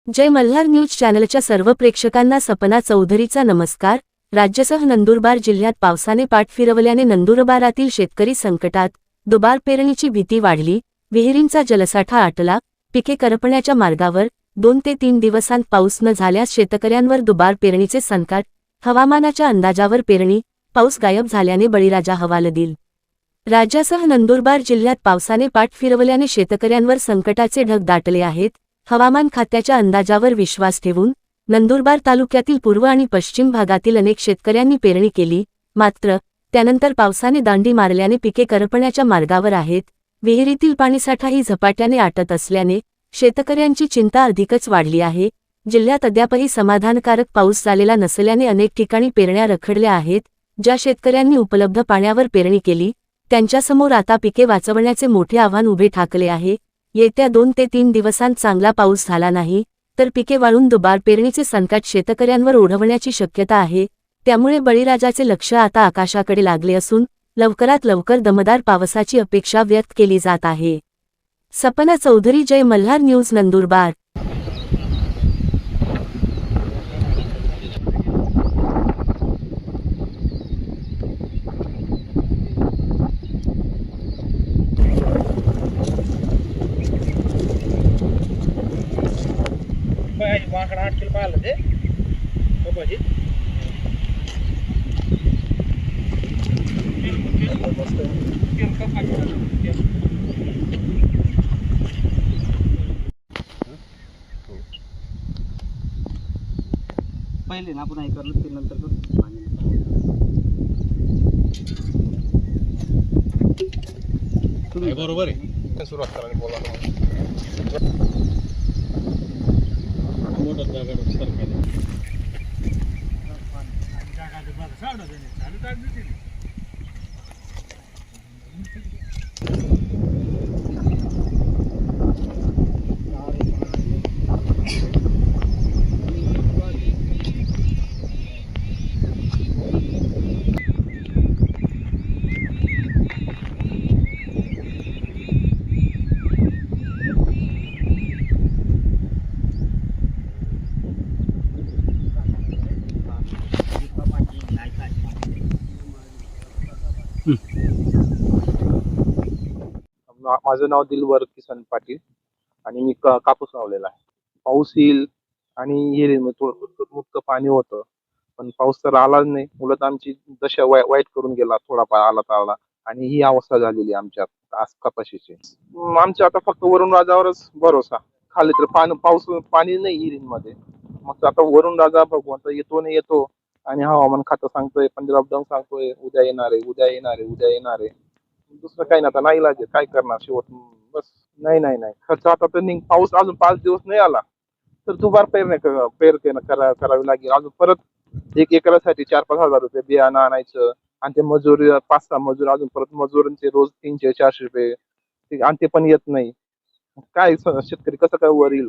जय Malhar news चॅनलच्या सर्व प्रेक्षकांना सपना चौधरीचा नमस्कार। राज्यासह नंदुरबार जिल्ह्यात पावसाने पाठ फिरवल्याने नंदुरबारातील शेतकरी संकटात। दुबार पेरणीची भीती वाढली, विहिरींचा जलसाठा आटला, पिके करपण्याच्या मार्गावर। 2 ते 3 दिवसांत पाऊस न झाल्यास शेतकऱ्यांवर दुबार पेरणीचे संकट। हवामानाच्या अंदाजावर पेरणी, पाऊस गायब झाल्याने बळीराजा हवालदिल। राज्यासह नंदुरबार जिल्ह्यात पावसाने पाठ फिरवल्याने शेतकऱ्यांवर संकटाचे ढग दाटले आहेत। हवामान खात्याच्या अंदाजावर विश्वास ठेवून नंदुरबार तालुक्यातील पूर्व आणि पश्चिम भागातील अनेक शेतकऱ्यांनी पेरणी केली, मात्र त्यानंतर पावसाने दांडी मारल्याने पिके करपण्याच्या मार्गावर आहेत। विहिरीतील पाणीसाठाही झपाट्याने आटत असल्याने शेतकऱ्यांची चिंता अधिकच वाढली आहे। जिल्ह्यात अद्यापही समाधानकारक पाऊस झालेला नसल्याने अनेक ठिकाणी पेरण्या रखडल्या आहेत। ज्या शेतकऱ्यांनी उपलब्ध पाण्यावर पेरणी केली त्यांच्यासमोर आता पिके वाचवण्याचे मोठे आव्हान उभे ठाकले आहे। येत्या 2 ते 3 दिवसांत चांगला पाऊस झाला नाही तर पिके वाळून दुबार पेरणीचे संकट शेतकऱ्यांवर ओढवण्याची शक्यता आहे। त्यामुळे बळीराजाचे लक्ष आता आकाशाकडे लागले असून लवकरात लवकर दमदार पावसाची अपेक्षा व्यक्त केली जात आहे। सपना चौधरी, जय मल्हार न्यूज, नंदुरबार। वाकडा 8 किलो पाहिलं ते कपाशी पहिले ना आपण हे करलं ते नंतर तुम्ही बरोबर आहे सुरुवात करायला बोला माझं नाव दिलवर किसन पाटील आणि मी कापूस लावलेला आहे। पाऊस येईल आणि येईल थोडं मुक्त पाणी होतं, पण पाऊस तर आलाच नाही। उलट आमची दशा वाईट करून गेला, थोडाफार आला तर आला आणि ही अवस्था झालेली आमच्या आज कपाशीची। आमच्या आता फक्त वरुण राजावरच भरोसा, खाली तर पाणी नाही विहिरींमध्ये। मग आता वरुण राजा भगवंत येतो नाही येतो आणि हवामान खातं सांगतोय, पंजाब डाऊन सांगतोय उद्या येणार आहे, उद्या येणार आहे, उद्या येणार आहे। दुसरं काही नाही, आता नाही इलाज आहे, काय करणार शेवट बस। नाही खर्च आता तर पाऊस अजून 5 दिवस नाही आला तर दुबार करावी लागेल। अजून परत 1 एकरासाठी 4-5 हजार रुपये बियाणं आणायचं आणि ते मजूर 5-6 मजूर अजून परत मजुरांचे रोज 300-400 रुपये आणि ते पण येत नाही। काय शेतकरी कसं काय वर येईल?